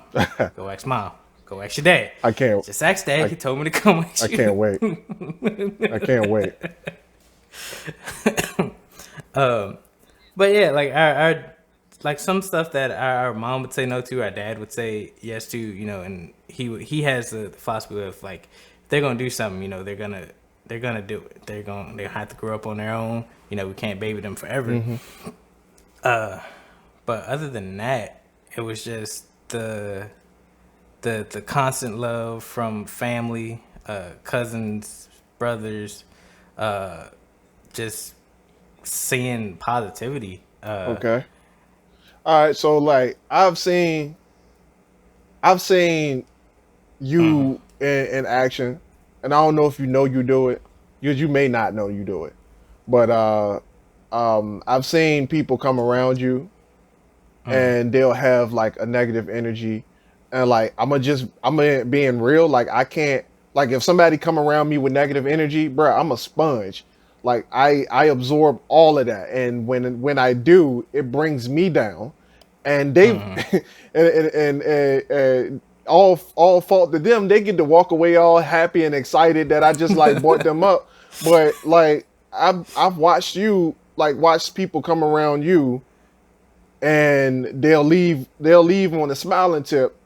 go ask mom, go ask your dad. I can't just ask dad. He told me to come with you. I can't wait. I can't wait. But yeah, like our like some stuff that our mom would say no to, our dad would say yes to, and he has the philosophy of like, if they're gonna do something, they're gonna do it. They'll have to grow up on their own. We can't baby them forever. But other than that, it was just the constant love from family, cousins, brothers, just seeing positivity. Okay. All right, so like I've seen you in action, and I don't know if you do it, because you may not know you do it, but I've seen people come around you, and they'll have like a negative energy, and like I'm being real, like I can't, like if somebody come around me with negative energy, bro, I'm a sponge. Like I absorb all of that, and when I do, it brings me down, and they and all fault to them. They get to walk away all happy and excited that I just like brought them up. But like I've watched people come around you, and they'll leave on a smiling tip,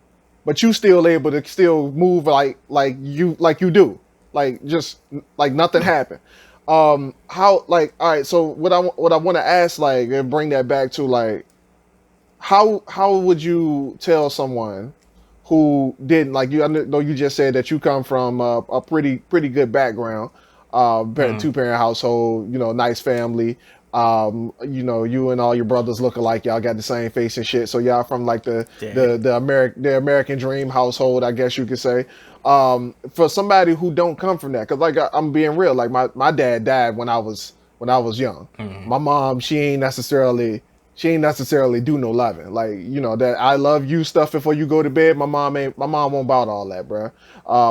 but you still able to still move like you do, like just like nothing happened. How, like, all right, so what I want to ask, like, and bring that back to, like, how would you tell someone who didn't, like, I know you just said that you come from a pretty good background, two-parent household, nice family, You and all your brothers look alike. Y'all got the same face and shit. So y'all from like Yeah. the American dream household, I guess you could say. For somebody who don't come from that, because like I'm being real, like my dad died when I was young. Mm-hmm. My mom, she ain't necessarily do no loving. Like, that I love you stuff before you go to bed. My mom won't about all that, bro.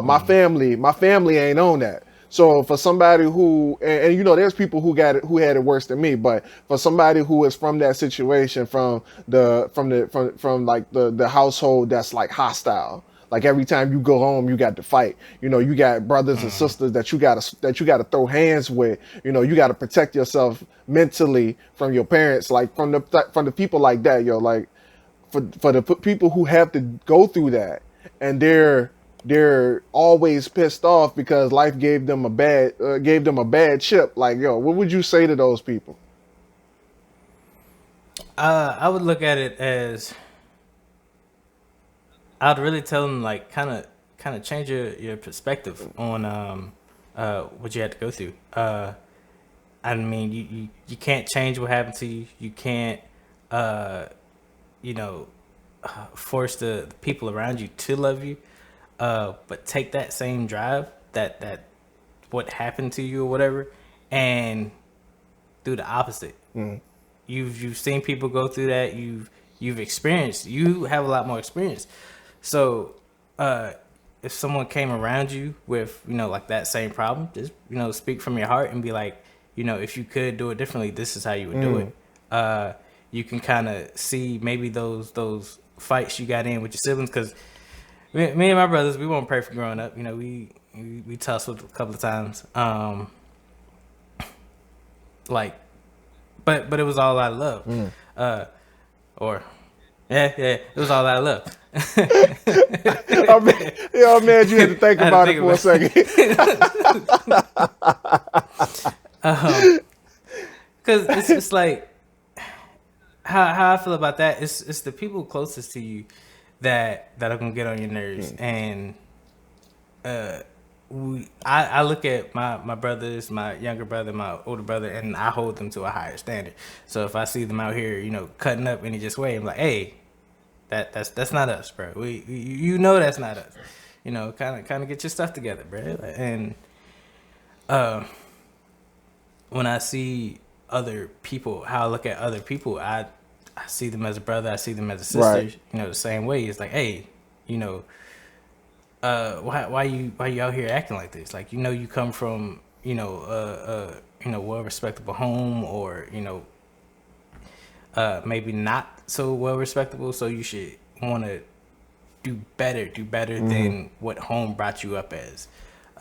My family ain't on that. So for somebody who, there's people who had it worse than me, but for somebody who is from that situation, from like the household that's like hostile, like every time you go home, you got to fight. You got brothers and Mm-hmm. sisters that you gotta throw hands with. You gotta protect yourself mentally from your parents, like from the people like that, yo. Like for the people who have to go through that, and they're always pissed off because life gave them a bad chip. Like, yo, what would you say to those people? I would look at it as I'd really tell them like kind of change your perspective on what you had to go through. I mean, you can't change what happened to you. You can't uh, you know force the people around you to love you. But take that same drive that what happened to you or whatever, and do the opposite. Mm, You've seen people go through that. You've experienced. You have a lot more experience. So, uh, if someone came around you with like that same problem, just speak from your heart and be like, if you could do it differently, this is how you would do it. mm, You can kind of see maybe those fights you got in with your siblings, because me and my brothers, we weren't perfect growing up. We tussled a couple of times. Like, but it was all out of love. mm. Uh, or yeah, it was all out of love. I mean, man, you had to think I had to about it think for a about second. it. Cause it's like how I feel about that. It's the people closest to you that are gonna get on your nerves. And I look at my brothers, my younger brother, my older brother, and I hold them to a higher standard. So if I see them out here, cutting up any just way, I'm like, hey, that's not us, bro. That's not us. Kind of get your stuff together, bro. And when I see other people, how I look at other people, I see them as a brother, I see them as a sister. Right. The same way. It's like, hey, you know, why you out here acting like this? Like, you come from well respectable home, or maybe not so well respectable. So you should want to do better Hmm. than what home brought you up as.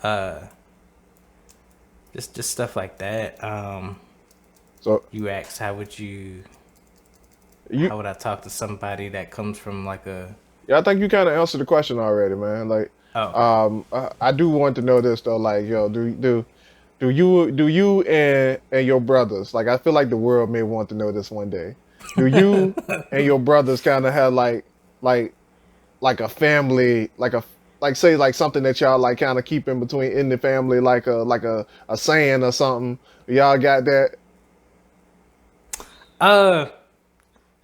Uh, just stuff like that. So You asked you, how would I talk to somebody that comes from like a yeah, I think you kind of answered the question already, man. Like, oh I do want to know this though. Like, yo, do you and your brothers, like, I feel like the world may want to know this one day. Do you and your brothers kind of have like like a family, like say like something that y'all like kind of keep in between in the family, like a saying or something? Y'all got that? uh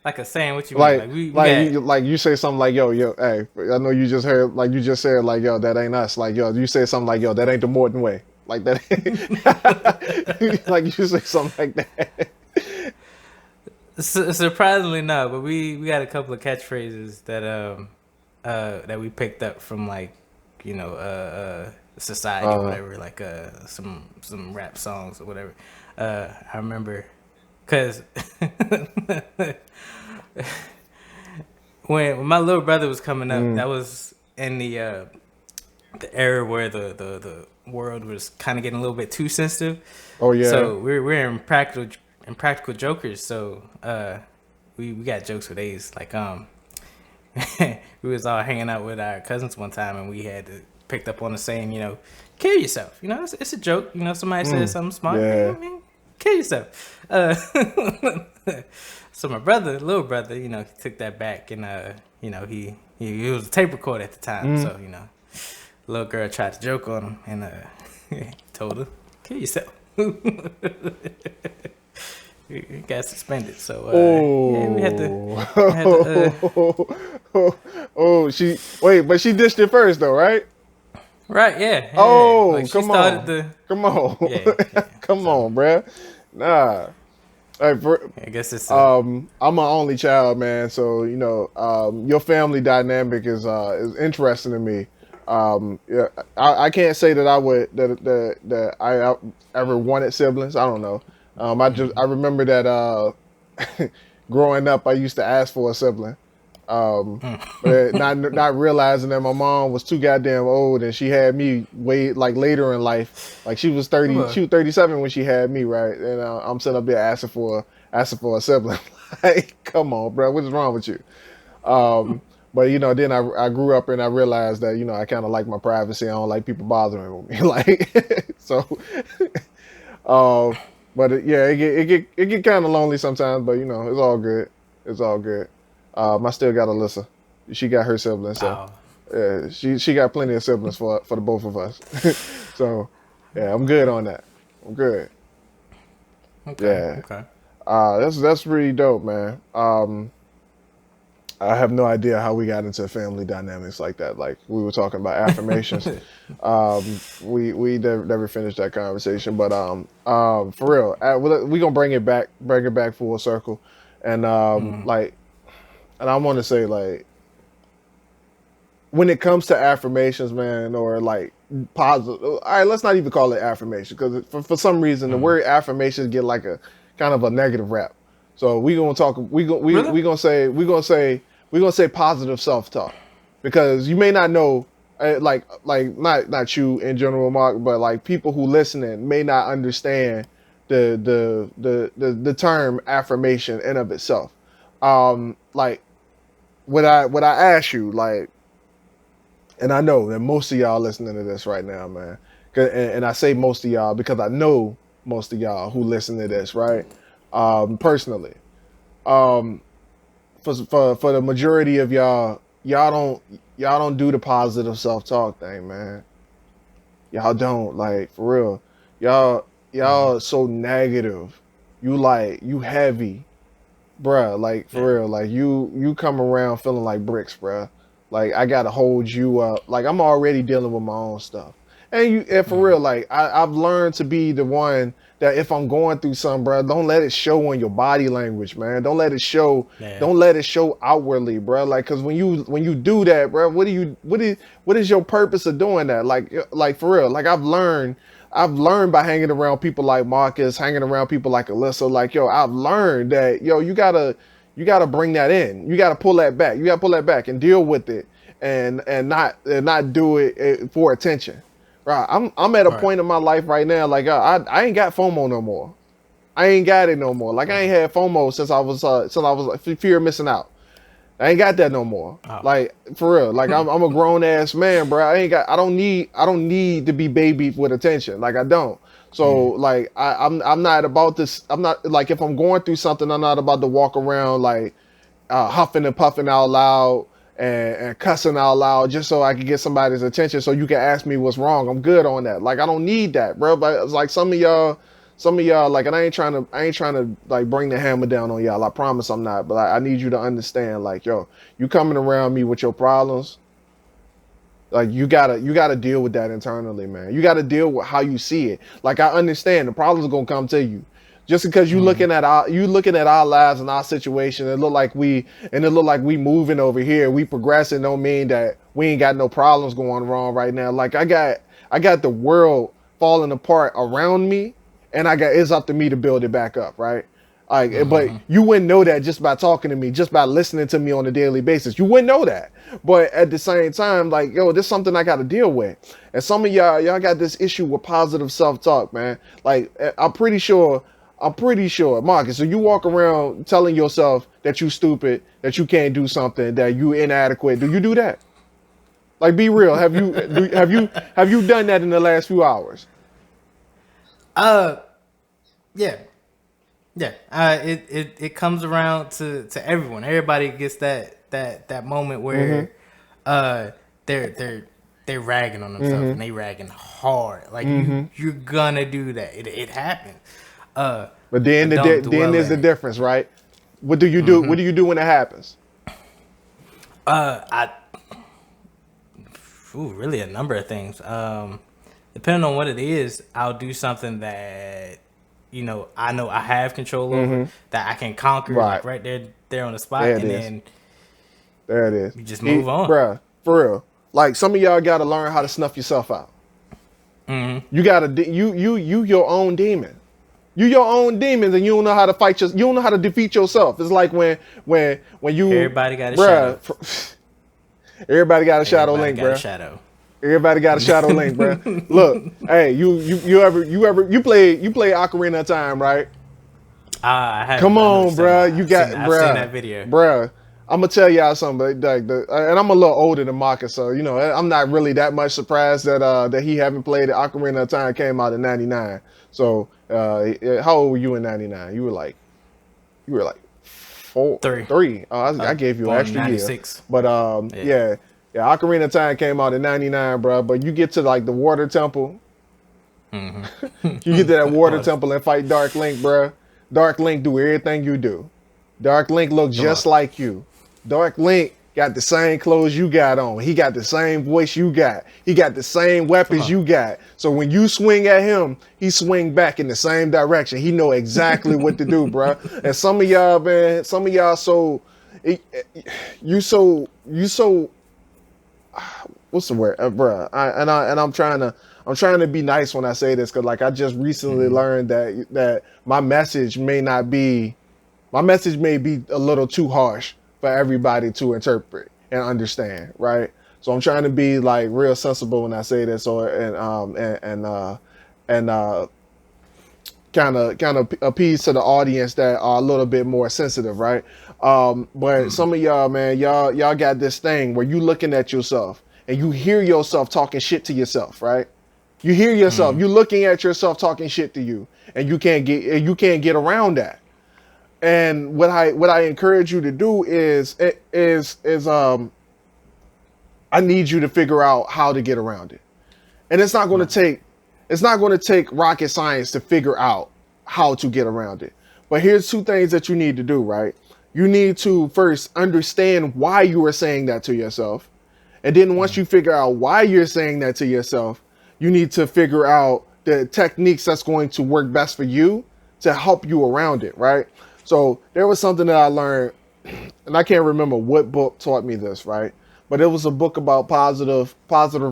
like a saying? What you mean? Like Like we like got you like you say something like, yo, hey, I know you just heard, like, you just said like, yo, that ain't us. Like, yo, you say something like, yo, that ain't the Morton way. Like that ain't like you say something like that. surprisingly no, but we got a couple of catchphrases that we picked up from like society or Uh whatever, like some rap songs or whatever. I remember because when my little brother was coming up, mm, that was in the era where the world was kind of getting a little bit too sensitive. oh yeah. So we're impractical jokers. So we got jokes for days. Like we was all hanging out with our cousins one time, and we had to picked up on the saying, kill yourself. It's a joke. Somebody says Mm, something smart. yeah. I mean, kill yourself. So my brother, little brother, he took that back, and he was a tape recorder at the time. Mm. So little girl tried to joke on him, and told her, kill yourself. He got suspended. So yeah, we had to Oh, she wait, but she dished it first though, right? right, yeah. Like Oh, she come started on, the come on, yeah. come So on, bruh. Nah, hey, I guess it's a I'm an only child, man. So your family dynamic is interesting to me. Yeah, I can't say that I would that I ever wanted siblings. I don't know. I remember that growing up, I used to ask for a sibling. But not realizing that my mom was too goddamn old and she had me way like later in life. Like she well, was 37 when she had me, right? And I'm sitting up there asking for a sibling. Like, come on, bro, what's wrong with you? Um, but then I grew up and I realized that I kind of like my privacy. I don't like people bothering with me, like so. Uh, but yeah, it get kind of lonely sometimes. But it's all good. It's all good. I still got Alyssa. She got her siblings, so oh, yeah, she got plenty of siblings for the both of us. So yeah, I'm good on that. I'm good. Yeah, okay. that's really dope, man. I have no idea how we got into family dynamics like that. Like we were talking about affirmations. We never finished that conversation, but for real, we gonna bring it back full circle, and and I want to say like when it comes to affirmations, man, or like positive. All right, let's not even call it affirmation because for some reason the word affirmations get like a kind of a negative rap. So we gonna talk. Really? We gonna say positive self talk because you may not know, like not you in general, Mark, but like people who listening may not understand the term affirmation in of itself. Like what I ask you, like, and I know that most of y'all listening to this right now, man. And I say most of y'all because I know most of y'all who listen to this, right? Personally, um, for the majority of y'all don't do the positive self talk thing, man. Y'all don't, like, for real. Y'all so negative. You heavy, bruh. Like, Yeah. for real. Like you come around feeling like bricks, bruh. Like I gotta hold you up. Like I'm already dealing with my own stuff. And for real, like I've learned to be the one that if I'm going through something, bro, don't let it show on your body language, man. Don't let it show. Yeah. Don't let it show outwardly, bro. Like, cause when you do that, bro, what is your purpose of doing that? Like for real. Like I've learned by hanging around people like Marcus, hanging around people like Alyssa. Like yo, I've learned that you gotta bring that in. You gotta pull that back. You gotta pull that back and deal with it, and not do it for attention. Right, I'm at a Right. point in my life right now, like I ain't got FOMO no more. I ain't got it no more. Like I ain't had FOMO since I was like, fear of missing out. I ain't got that no more. Oh. Like for real. Like I'm a grown ass man, bro. I don't need to be babied with attention. Like I don't. So like I'm not about this. I'm not like if I'm going through something, I'm not about to walk around like huffing and puffing out loud and cussing out loud just so I can get somebody's attention so you can ask me what's wrong. I'm good on that. Like I don't need that, bro. But it's like some of y'all like, and I ain't trying to like bring the hammer down on y'all. I promise I'm not. But I need you to understand, like, yo, you coming around me with your problems. Like you gotta deal with that internally, man. You gotta deal with how you see it. Like I understand the problems are gonna come to you. Just because you looking at our lives and our situation, it look like we moving over here, we progressing don't mean that we ain't got no problems going wrong right now. Like I got the world falling apart around me, and it's up to me to build it back up, right? Like, but you wouldn't know that just by talking to me, just by listening to me on a daily basis. You wouldn't know that. But at the same time, like, yo, this is something I got to deal with. And some of y'all got this issue with positive self-talk, man. Like, I'm pretty sure, Marcus, so you walk around telling yourself that you stupid, that you can't do something, that you inadequate. Do you do that? Like, be real. Have you done that in the last few hours? Yeah. Yeah. It comes around to everyone. Everybody gets that moment where uh they're ragging on themselves and they ragging hard. Like you're gonna do that. It happens. But then don't then dwell there's the in it. difference, right? What do you do? What do you do when it happens? I really a number of things. Depending on what it is, I'll do something that I know I have control over, that I can conquer, Right. like right there on the spot, There it and is. then There it is. you just move on. Bruh, for real. Like some of y'all got to learn how to snuff yourself out. You gotta you your own demon. You your own demons, and you don't know how to fight you don't know how to defeat yourself. It's like when you Everybody got a shadow. Everybody got a shadow Everybody link, got a bruh. shadow. Everybody got a shadow link, bruh. Look, hey, you play Ocarina of Time, right? I have. Come I know what on, you're talking about. bruh. You got, I've seen bruh, that video. bruh. I'm gonna tell y'all something, and I'm a little older than Marcus, so I'm not really that much surprised that he haven't played it. Ocarina of Time came out in '99. So, how old were you in '99? You were like four, Three. three. Oh, I gave you an Born extra year. 96. But Yeah. yeah, Ocarina of Time came out in '99, bruh. But you get to like the water temple. You get to that water Pause. temple and fight Dark Link, bruh. Dark Link do everything you do. Dark Link look just on. like you. Dark Link got the same clothes you got on. He got the same voice you got. He got the same weapons you got. So when you swing at him, he swing back in the same direction. He know exactly what to do, bruh. And some of y'all, man, you so what's the word, bruh? I'm trying to be nice when I say this, because like I just recently learned that my message may be a little too harsh for everybody to interpret and understand, right? So I'm trying to be like real sensible when I say this, and kind of appease to the audience that are a little bit more sensitive, right? But some of y'all, man, y'all got this thing where you looking at yourself and you hear yourself talking shit to yourself, right? You hear yourself, you looking at yourself talking shit to you, and you can't get around that. And what I encourage you to do is I need you to figure out how to get around it. And it's not going to take rocket science to figure out how to get around it. But here's two things that you need to do, right? You need to first understand why you are saying that to yourself. And then once you figure out why you're saying that to yourself, you need to figure out the techniques that's going to work best for you to help you around it, right? So there was something that I learned, and I can't remember what book taught me this, right? But it was a book about positive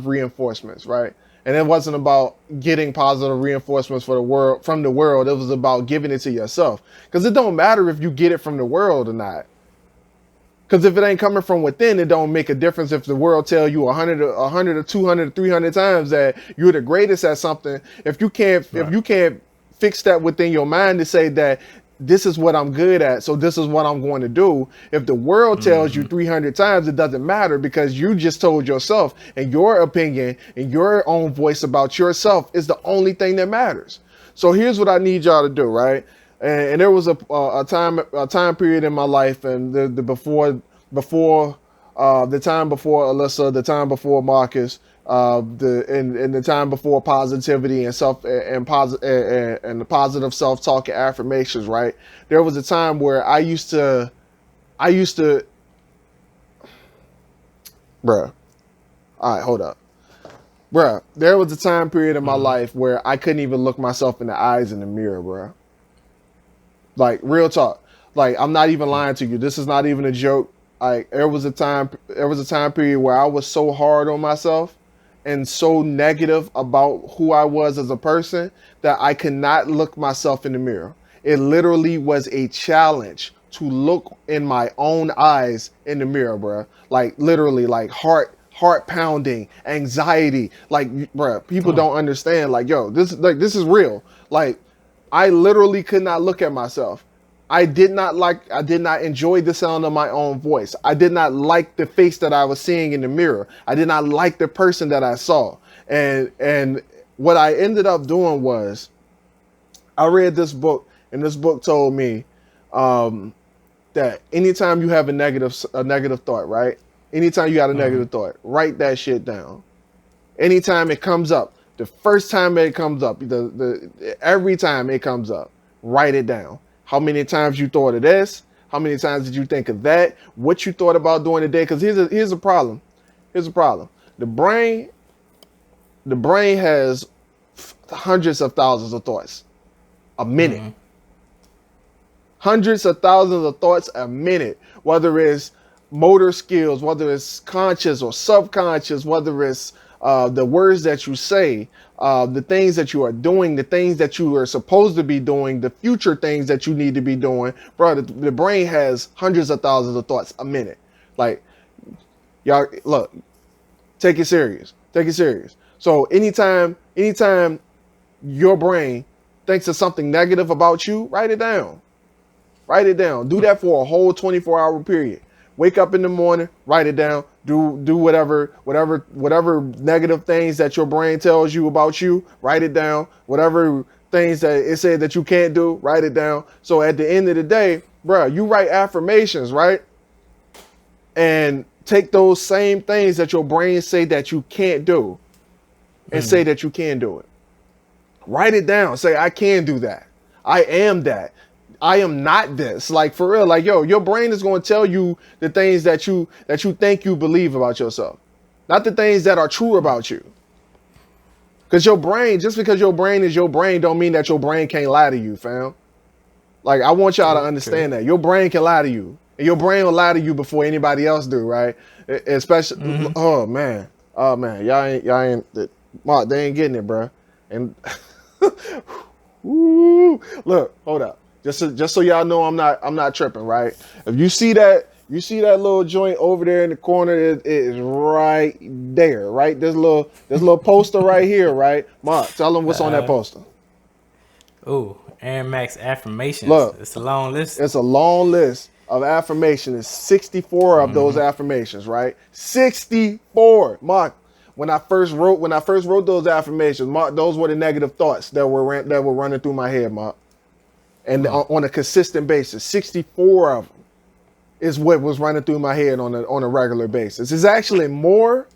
reinforcements, right? And it wasn't about getting positive reinforcements from the world. It was about giving it to yourself. Because it don't matter if you get it from the world or not. Because if it ain't coming from within, it don't make a difference if the world tell you 100 or 200 or 300 times that you're the greatest at something. If you can't fix that within your mind to say that this is what I'm good at, so this is what I'm going to do. If the world tells you 300 times, it doesn't matter, because you just told yourself, and your opinion and your own voice about yourself is the only thing that matters. So here's what I need y'all to do, right? And there was a time period in my life, and the time before Alyssa, the time before Marcus, the time before positivity and the positive self-talk and affirmations, right? There was a time where I used to, bruh. All right, hold up, bruh. There was a time period in my life where I couldn't even look myself in the eyes in the mirror, bruh. Like, real talk. Like, I'm not even lying to you. This is not even a joke. Like, there was a time period where I was so hard on myself and so negative about who I was as a person that I could not look myself in the mirror. It literally was a challenge to look in my own eyes in the mirror, bruh. Like, literally, like heart pounding, anxiety. Like, bruh, people don't understand. Like, yo, this is real. Like, I literally could not look at myself. I did not enjoy the sound of my own voice. I did not like the face that I was seeing in the mirror. I did not like the person that I saw. And what I ended up doing was, I read this book, and this book told me that anytime you have a negative thought, right? Anytime you got a negative thought, write that shit down. Anytime it comes up, the first time it comes up, every time it comes up, Write it down. How many times you thought of this? How many times did you think of that? What you thought about doing today? Because here's a problem. Here's a problem. The brain has hundreds of thousands of thoughts a minute. Mm-hmm. Hundreds of thousands of thoughts a minute. Whether it's motor skills, whether it's conscious or subconscious, whether it's the words that you say, the things that you are doing, the things that you are supposed to be doing, the future things that you need to be doing. Bro, the brain has hundreds of thousands of thoughts a minute. Like, y'all, look, take it serious. Take it serious. So anytime your brain thinks of something negative about you, write it down. Write it down. Do that for a whole 24-hour period. Wake up in the morning, write it down. Do whatever negative things that your brain tells you about you, write it down. Whatever things that it said that you can't do, write it down. So at the end of the day, bro, you write affirmations, right? And take those same things that your brain say that you can't do and say that you can do it. Write it down. Say, I can do that. I am that. I am not this. Like, for real, like, yo, your brain is going to tell you the things that you think you believe about yourself, not the things that are true about you. Because your brain, just because your brain is your brain, don't mean that your brain can't lie to you, fam. Like, I want y'all to understand that your brain can lie to you, and your brain will lie to you before anybody else do, right? Especially, oh man, y'all ain't, Mark, they ain't getting it, bro. And Woo. Look, hold up. Just so y'all know I'm not tripping, right? If you see that little joint over there in the corner, it is right there, right? There's a little poster right here, right? Mark, tell them what's on that poster. Ooh, Aaron Max affirmations. Look, it's a long list. It's a long list of affirmations. It's 64 of those affirmations, right? 64. Mark, when I first wrote those affirmations, Mark, those were the negative thoughts that were running through my head, Mark. And on a consistent basis, 64 of them is what was running through my head on a regular basis. It's actually more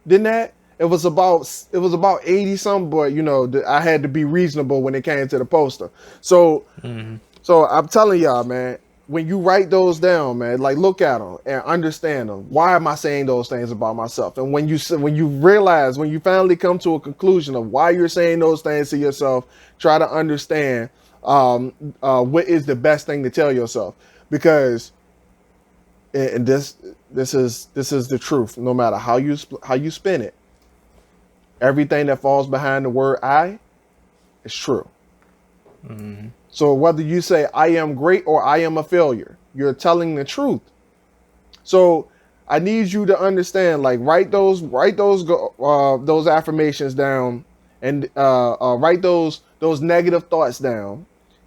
than that. It was about 80 something, but you know, I had to be reasonable when it came to the poster. So I'm telling y'all, man, when you write those down, man, like look at them and understand them. Why am I saying those things about myself? And when you finally come to a conclusion of why you're saying those things to yourself, try to understand what is the best thing to tell yourself, because and this is the truth. No matter how you spin it, everything that falls behind the word I is true. So whether you say I am great or I am a failure, you're telling the truth. So I need you to understand, like write those affirmations down, and write those negative thoughts down,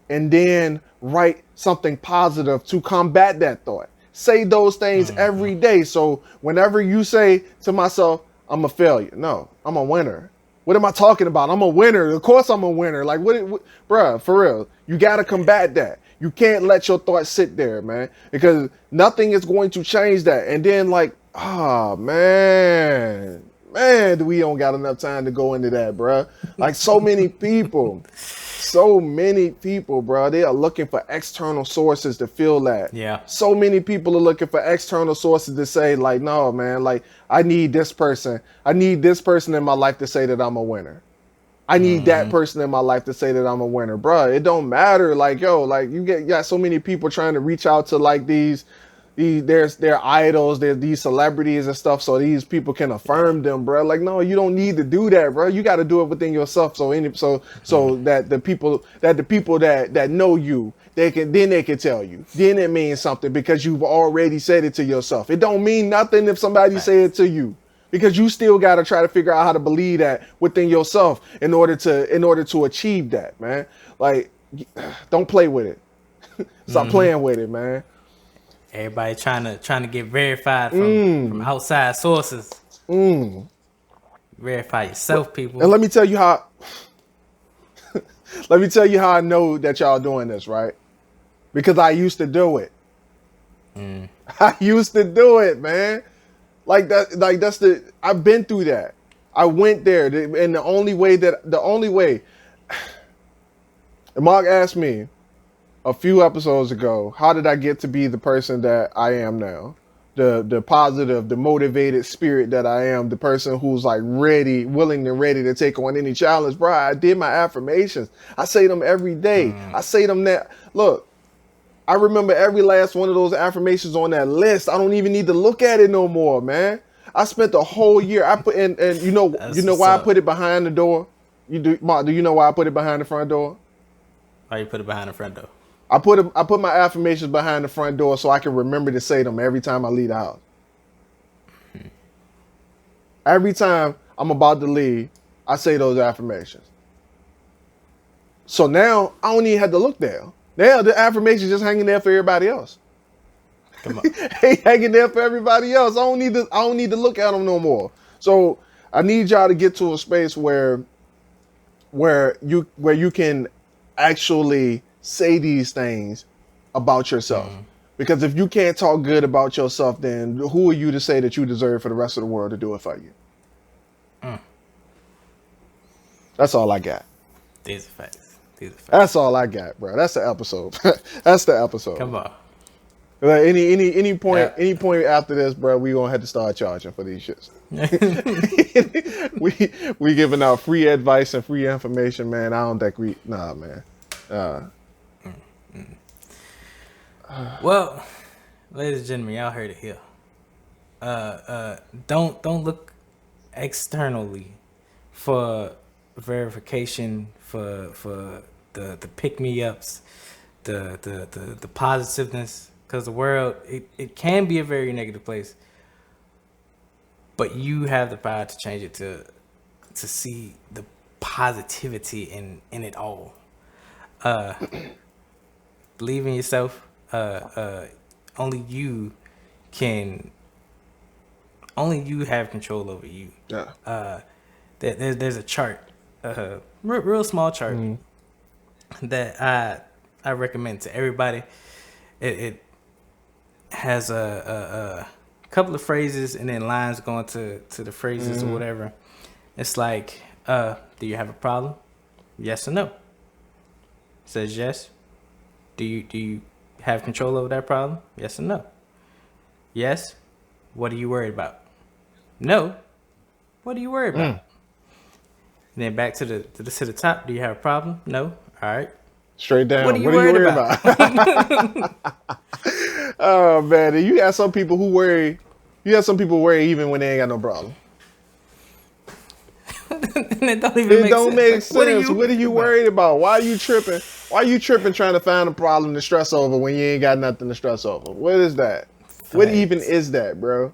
and then write something positive to combat that thought. Say those things every day. So whenever you say to myself, I'm a failure, no, I'm a winner. What am I talking about? I'm a winner. Of course I'm a winner. Like, what bruh, for real, you got to combat that. You can't let your thoughts sit there, man, because nothing is going to change that. And then like, man, we don't got enough time to go into that, bruh. Like so many people, bro, they are looking for external sources to feel that. Yeah. So many people are looking for external sources to say, like, no, man, like, I need this person. I need this person in my life to say that I'm a winner. I need that person in my life to say that I'm a winner, bro. It don't matter. Like, yo, like you got so many people trying to reach out to like their idols, these celebrities and stuff, so these people can affirm them, bro. Like, no, you don't need to do that, bro. You got to do it within yourself. So that the people that know you, they can tell you. Then it means something because you've already said it to yourself. It don't mean nothing if somebody say it to you, because you still got to try to figure out how to believe that within yourself in order to achieve that, man. Like, don't play with it. Stop playing with it, man. Everybody trying to get verified from outside sources. Verify yourself, people. And let me tell you how I know that y'all doing this, right? Because I used to do it. I used to do it, man. I've been through that. I went there, and the only way And Mark asked me a few episodes ago, how did I get to be the person that I am now? The positive, the motivated spirit that I am, the person who's like ready, willing and ready to take on any challenge. Bro, I did my affirmations. I say them every day. I say them that, look, I remember every last one of those affirmations on that list. I don't even need to look at it no more, man. I spent the whole year. I put in, and you know why I put it behind the door? You do, Mark? Do you know why I put it behind the front door? Why you put it behind the front door? I put my affirmations behind the front door so I can remember to say them every time I leave the house. Every time I'm about to leave, I say those affirmations. So now I don't even have to look there. Now the affirmations just hanging there for everybody else. Come on. Hanging there for everybody else. I don't need to look at them no more. So I need y'all to get to a space where you can actually say these things about yourself. Because if you can't talk good about yourself, then who are you to say that you deserve for the rest of the world to do it for you? That's all I got. These are facts. That's all I got, bro. That's the episode. That's the episode. Come on. Like any point after this, bro, we gonna have to start charging for these shits. we giving out free advice and free information, man. I don't think man. Well, ladies and gentlemen, y'all heard it here. Don't look externally for verification, for the pick me ups, the positiveness, because the world it can be a very negative place, but you have the power to change it to see the positivity in it all. Believe in yourself. Only you have control over you. Yeah. There's a chart, real small chart that I recommend to everybody. It has a couple of phrases and then lines going to the phrases or whatever. It's like, do you have a problem? Yes or no? Says yes. Do you have control over that problem? Yes or no? Yes. What are you worried about? No. What are you worried about? And then back to the top. Do you have a problem? No. All right. Straight down. What are you worried about? Oh man, you got some people who worry. You got some people worry even when they ain't got no problem. It don't make sense. What are you worried about? Why are you tripping? Why are you tripping trying to find a problem to stress over when you ain't got nothing to stress over? What is that? Facts. What even is that, bro?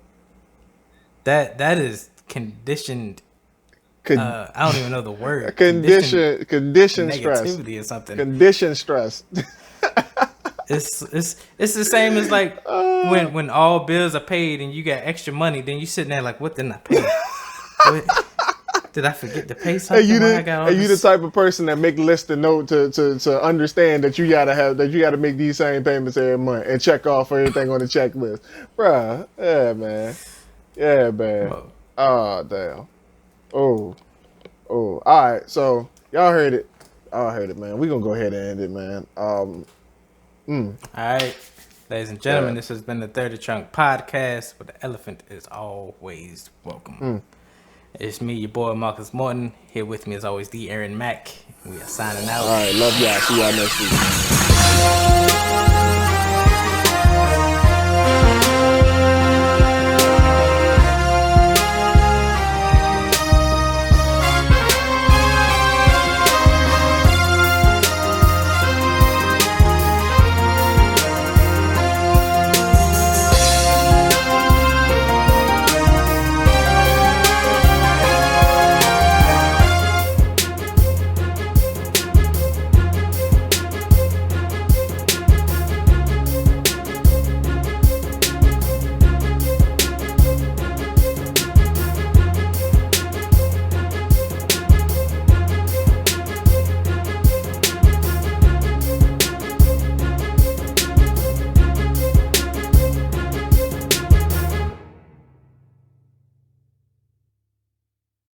That is conditioned. I don't even know the word. Condition stress. Negativity or something. Condition stress. It's the same as like when all bills are paid and you got extra money, then you sitting there like, what didn't I pay? Did I forget to pay something? You the type of person that make list and note to understand that you gotta make these same payments every month and check off everything on the checklist, bruh. Yeah, man. Yeah, man. Oh, damn. Oh. All right. So y'all heard it. Man. We gonna go ahead and end it, man. All right, ladies and gentlemen, this has been the 30 Trunk Podcast, where the elephant is always welcome. It's me, your boy Marcus Morton. Here with me, as always, the Aaron Mack. We are signing out. All right, love y'all. See y'all next week.